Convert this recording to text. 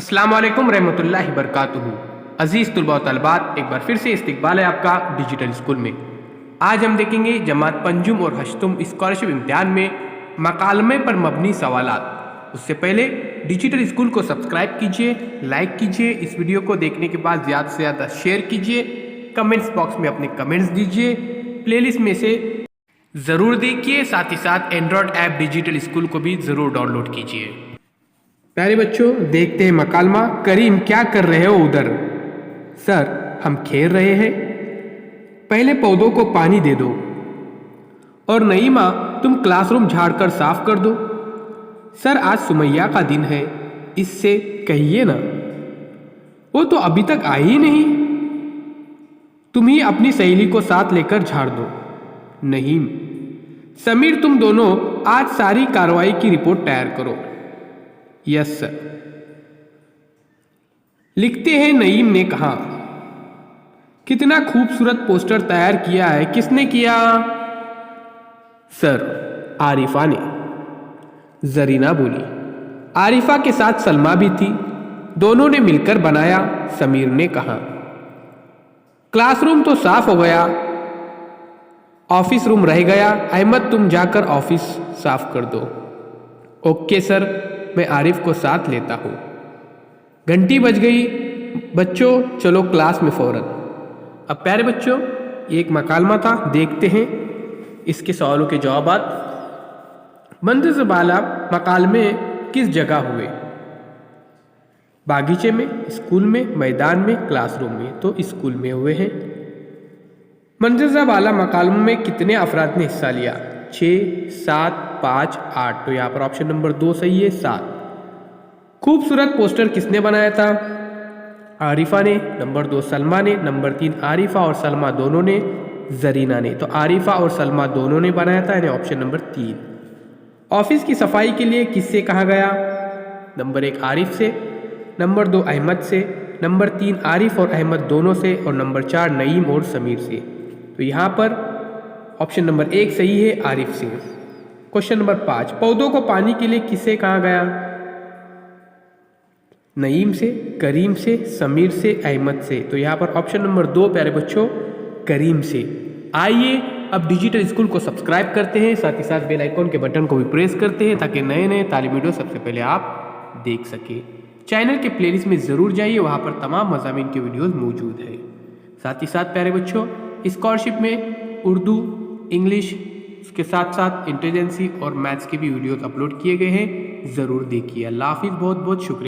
अस्सलाम वालेकुम रहमतुल्लाहि बरकातुहू। अजीज़ तुलबा व तलबात, एक बार फिर से इस्तकबाल है आपका डिजिटल स्कूल में। आज हम देखेंगे जमात पंजुम और हश्तुम स्कॉलरशिप इम्तिहान में मकालमे पर मबनी सवालात। उससे पहले डिजिटल स्कूल को सब्सक्राइब कीजिए, लाइक कीजिए, इस वीडियो को देखने के बाद ज़्यादा से ज़्यादा शेयर कीजिए, कमेंट्स बॉक्स में अपने कमेंट्स दीजिए, प्लेलिस्ट में से ज़रूर देखिए, साथ ही साथ एंड्रॉयड ऐप डिजिटल स्कूल को भी ज़रूर डाउनलोड कीजिए। प्यारे बच्चों, देखते हैं मकालमा। करीम, क्या कर रहे हो उधर? सर, हम खेल रहे हैं। पहले पौधों को पानी दे दो। और नईमा, तुम क्लासरूम झाड़कर साफ कर दो। सर, आज सुमैया का दिन है, इससे कहिए ना। वो तो अभी तक आई ही नहीं। तुम ही अपनी सहेली को साथ लेकर झाड़ दो। नहीम, समीर, तुम दोनों आज सारी कार्रवाई की रिपोर्ट तैयार करो। Yes sir. लिखते हैं, नईम ने कहा। कितना खूबसूरत पोस्टर तैयार किया है, किसने किया? सर, आरिफा ने। जरीना बोली। आरिफा के साथ सलमा भी थी, दोनों ने मिलकर बनाया, समीर ने कहा। क्लासरूम तो साफ हो गया, ऑफिस रूम रह गया। अहमद, तुम जाकर ऑफिस साफ कर दो। ओके सर, मैं आरिफ को साथ लेता हूँ। घंटी बज गई। बच्चों, चलो क्लास में फौरन। अब प्यारे बच्चों, एक मकालमा था, देखते हैं इसके सवालों के जवाबात। मंदिर से बाला मकालमे किस जगह हुए? बागीचे में, स्कूल में, मैदान में, क्लासरूम में। तो स्कूल में हुए हैं। मंदिर वाला मकालमे में कितने अफराद ने हिस्सा लिया? 6, 7, 5, 8। तो यहाँ पर ऑप्शन नंबर 2 सही है, 7। खूबसूरत पोस्टर किसने बनाया था? आरिफा ने। नंबर 2 सलमा ने। नंबर 3 आरिफा और सलमा दोनों ने। जरीना ने। तो आरिफा और सलमा दोनों ने बनाया था, यानी ऑप्शन नंबर 3। ऑफिस की सफाई के लिए किससे कहा गया? नंबर 1 आरिफ से। नंबर 2 अहमद से। नंबर 3 आरिफ और अहमद दोनों से। और नंबर 4 नईम और समीर से। तो यहाँ पर ऑप्शन नंबर 1 सही है, आरिफ से। क्वेश्चन नंबर 5, पौधों को पानी के लिए किससे कहा गया? नईम से, करीम से, समीर से, अहमद से। तो यहाँ पर ऑप्शन नंबर 2 प्यारे बच्चों, करीम से। आइए अब डिजिटल स्कूल को सब्सक्राइब करते हैं, साथ ही साथ बेल आइकॉन के बटन को भी प्रेस करते हैं, ताकि नए नए तालीमी वीडियो सबसे पहले आप देख सकें। चैनल के प्लेलिस्ट में ज़रूर जाइए, वहाँ पर तमाम मज़ामीन के वीडियोज़ मौजूद है। साथ ही साथ प्यारे बच्चों, स्कॉलरशिप में उर्दू, इंग्लिश, उसके साथ साथ इंटेलिजेंसी और मैथ्स के भी वीडियोज़ अपलोड किए गए हैं, ज़रूर देखिए। अल्लाह हाफिज़, बहुत बहुत शुक्रिया।